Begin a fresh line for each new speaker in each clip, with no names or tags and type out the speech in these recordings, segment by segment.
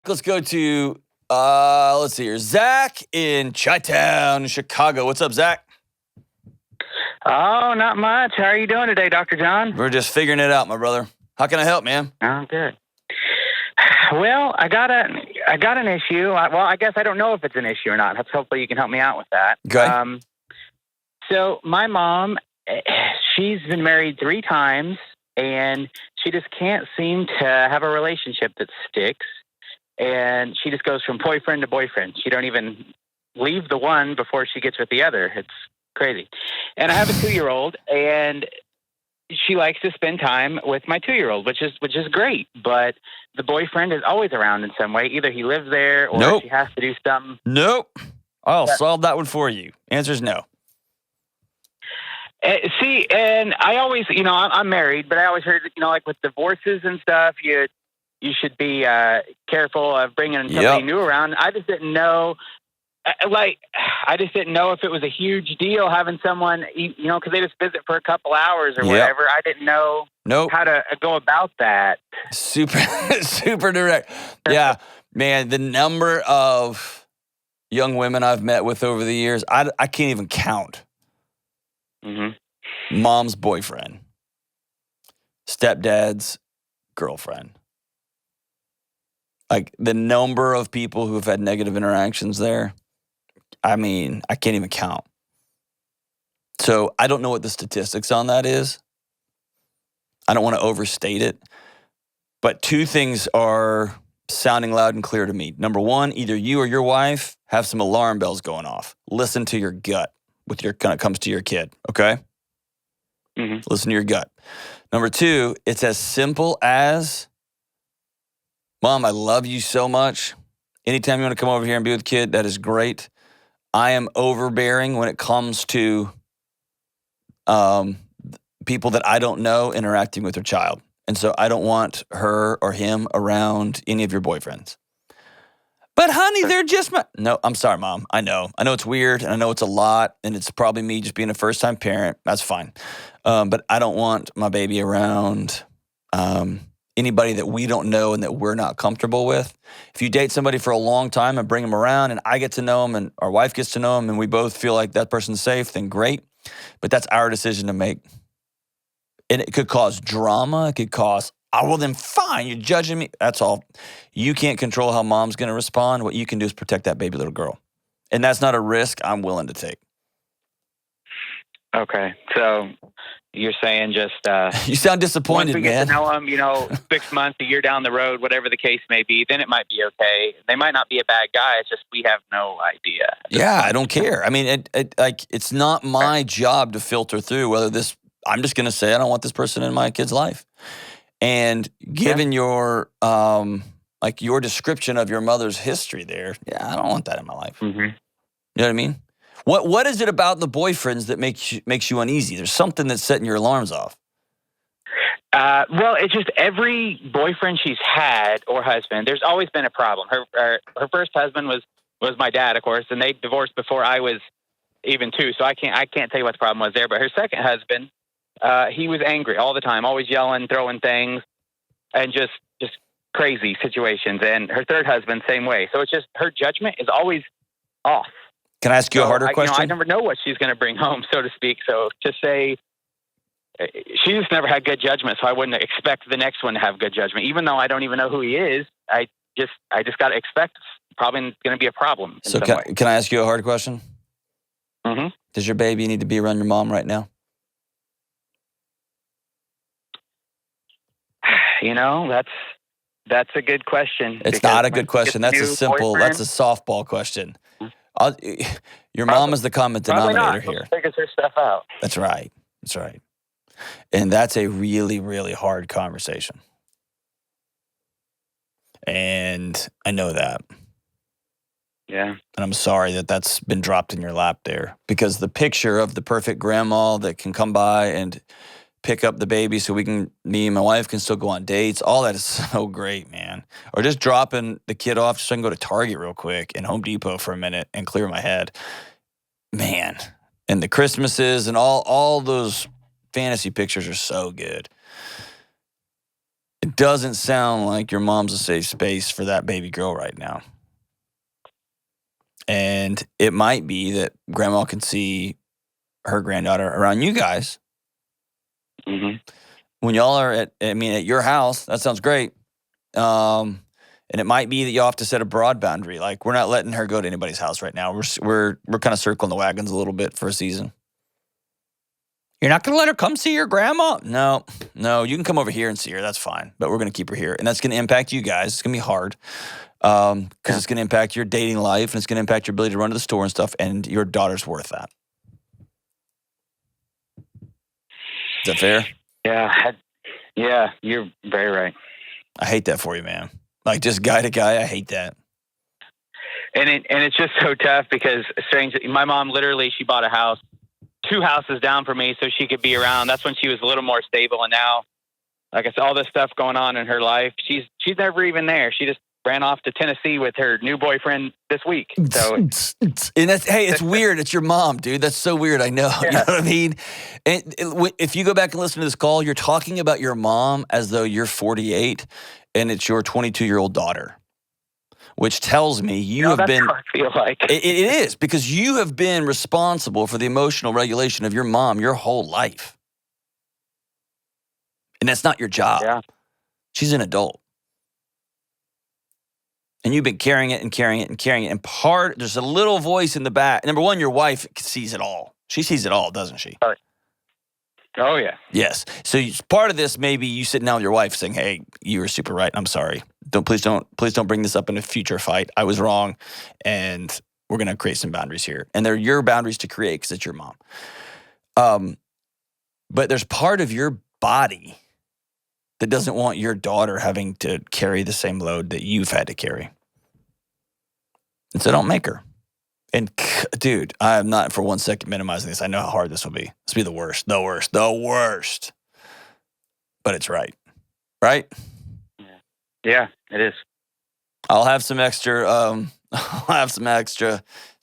Let's go to, let's see here. Zach in Chi-Town, Chicago. What's up, Zach?
Oh, not much. How are you doing today, Dr. John?
We're just figuring it out, my brother. How can I help, man?
Oh, good. Well, I got an issue. I guess I don't know if it's an issue or not. Hopefully you can help me out with that.
Okay.
So my mom, she's been married 3 times, and she just can't seem to have a relationship that sticks. And she just goes from boyfriend to boyfriend. She don't even leave the one before she gets with the other. It's crazy. And I have a 2-year-old, and she likes to spend time with my 2-year-old, which is great. But the boyfriend is always around in some way. Either he lives there or she has to do something.
Nope. I'll solve that one for you. Answer is no.
See, and I always, I'm married, but I always heard, like with divorces and stuff, you should be careful of bringing somebody new around. I just didn't know. I just didn't know if it was a huge deal having someone, because they just visit for a couple hours or whatever. I didn't know how to go about that.
Super direct. Yeah, man, the number of young women I've met with over the years, I can't even count.
Mm-hmm.
Mom's boyfriend, stepdad's girlfriend. Like the number of people who have had negative interactions there, I mean, I can't even count. So I don't know what the statistics on that is. I don't want to overstate it. But 2 things are sounding loud and clear to me. Number 1, either you or your wife have some alarm bells going off. Listen to your gut when it comes to your kid, okay?
Mm-hmm.
Listen to your gut. Number 2, it's as simple as, Mom, I love you so much. Anytime you want to come over here and be with the kid, that is great. I am overbearing when it comes to people that I don't know interacting with their child. And so I don't want her or him around any of your boyfriends. But honey, they're just No, I'm sorry, Mom. I know it's weird, and I know it's a lot, and it's probably me just being a first-time parent. That's fine. But I don't want my baby around anybody that we don't know and that we're not comfortable with. If you date somebody for a long time and bring them around and I get to know them and our wife gets to know them and we both feel like that person's safe, then great. But that's our decision to make. And it could cause drama. It could cause, well, then fine, you're judging me. That's all. You can't control how mom's going to respond. What you can do is protect that baby little girl. And that's not a risk I'm willing to take.
Okay. So you're saying just...
you sound disappointed,
man. Once we get to know them, 6 months, a year down the road, whatever the case may be, then it might be okay. They might not be a bad guy. It's just we have no idea.
Yeah, I don't care. I mean, it's not my job to filter through whether this... I'm just going to say I don't want this person in my kid's life. And given your your description of your mother's history there, I don't want that in my life.
Mm-hmm.
You know what I mean? What is it about the boyfriends that makes you uneasy? There's something that's setting your alarms off.
Well, it's just every boyfriend she's had or husband, there's always been a problem. Her first husband was my dad, of course, and they divorced before I was even 2, so I can't tell you what the problem was there. But her second husband, he was angry all the time, always yelling, throwing things, and just crazy situations. And her third husband, same way. So it's just her judgment is always off.
Can I ask you a harder question?
I never know what she's going to bring home, so to speak. So to say, she just never had good judgment, so I wouldn't expect the next one to have good judgment. Even though I don't even know who he is, I just got to expect it's probably going to be a problem.
So can I ask you a hard question?
Mm-hmm.
Does your baby need to be around your mom right now?
That's a good question.
It's not a good question. That's a simple. Boyfriend. That's a softball question. Your mom is the common denominator here.
Figures her stuff out.
That's right. And that's a really, really hard conversation. And I know that.
Yeah.
And I'm sorry that that's been dropped in your lap there, because the picture of the perfect grandma that can come by and pick up the baby so me and my wife can still go on dates, all that is so great, man. Or just dropping the kid off so I can go to Target real quick and Home Depot for a minute and clear my head. Man. And the Christmases and all those fantasy pictures are so good. It doesn't sound like your mom's a safe space for that baby girl right now. And it might be that grandma can see her granddaughter around you guys.
Mm-hmm.
When y'all are at your house, that sounds great. And it might be that you'll have to set a broad boundary. Like, we're not letting her go to anybody's house right now. We're kind of circling the wagons a little bit for a season. You're not going to let her come see your grandma? No, you can come over here and see her. That's fine. But we're going to keep her here. And that's going to impact you guys. It's going to be hard because it's going to impact your dating life and it's going to impact your ability to run to the store and stuff. And your daughter's worth that. Is that fair?
Yeah, you're very right.
I hate that for you, man. Like, just guy to guy, I hate that.
And it's just so tough because my mom literally, she bought a house 2 houses down from me so she could be around. That's when she was a little more stable. And now, like I said, all this stuff going on in her life, she's never even there. She just ran off to Tennessee with her new boyfriend this week. So,
and that's, hey, it's weird. It's your mom, dude. That's so weird. I know.
Yeah.
You know what I mean? And if you go back and listen to this call, you're talking about your mom as though you're 48 and it's your 22-year-old daughter, which tells me you have
that's
been.
how I feel like.
It is, because you have been responsible for the emotional regulation of your mom your whole life. And that's not your job.
Yeah.
She's an adult. And you've been carrying it and carrying it and carrying it. And there's a little voice in the back. Number one, your wife sees it all. She sees it all, doesn't she?
Oh, yeah.
Yes. So part of this may be you sitting down with your wife saying, hey, you were super right. I'm sorry. Please don't bring this up in a future fight. I was wrong. And we're going to create some boundaries here. And they're your boundaries to create because it's your mom. But there's part of your body that doesn't want your daughter having to carry the same load that you've had to carry. And so don't make her. And dude, I am not for 1 second minimizing this. I know how hard this will be. This will be the worst. But it's right. Right?
Yeah, it is.
I'll have some extra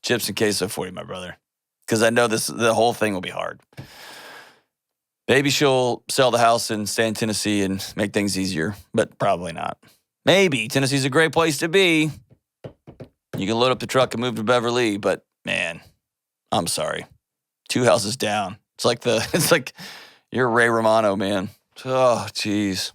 chips and queso for you, my brother. Because I know the whole thing will be hard. Maybe she'll sell the house and stay in Tennessee and make things easier, but probably not. Maybe. Tennessee's a great place to be. You can load up the truck and move to Beverly, but man, I'm sorry. 2 houses down. It's like you're Ray Romano, man. Oh, jeez.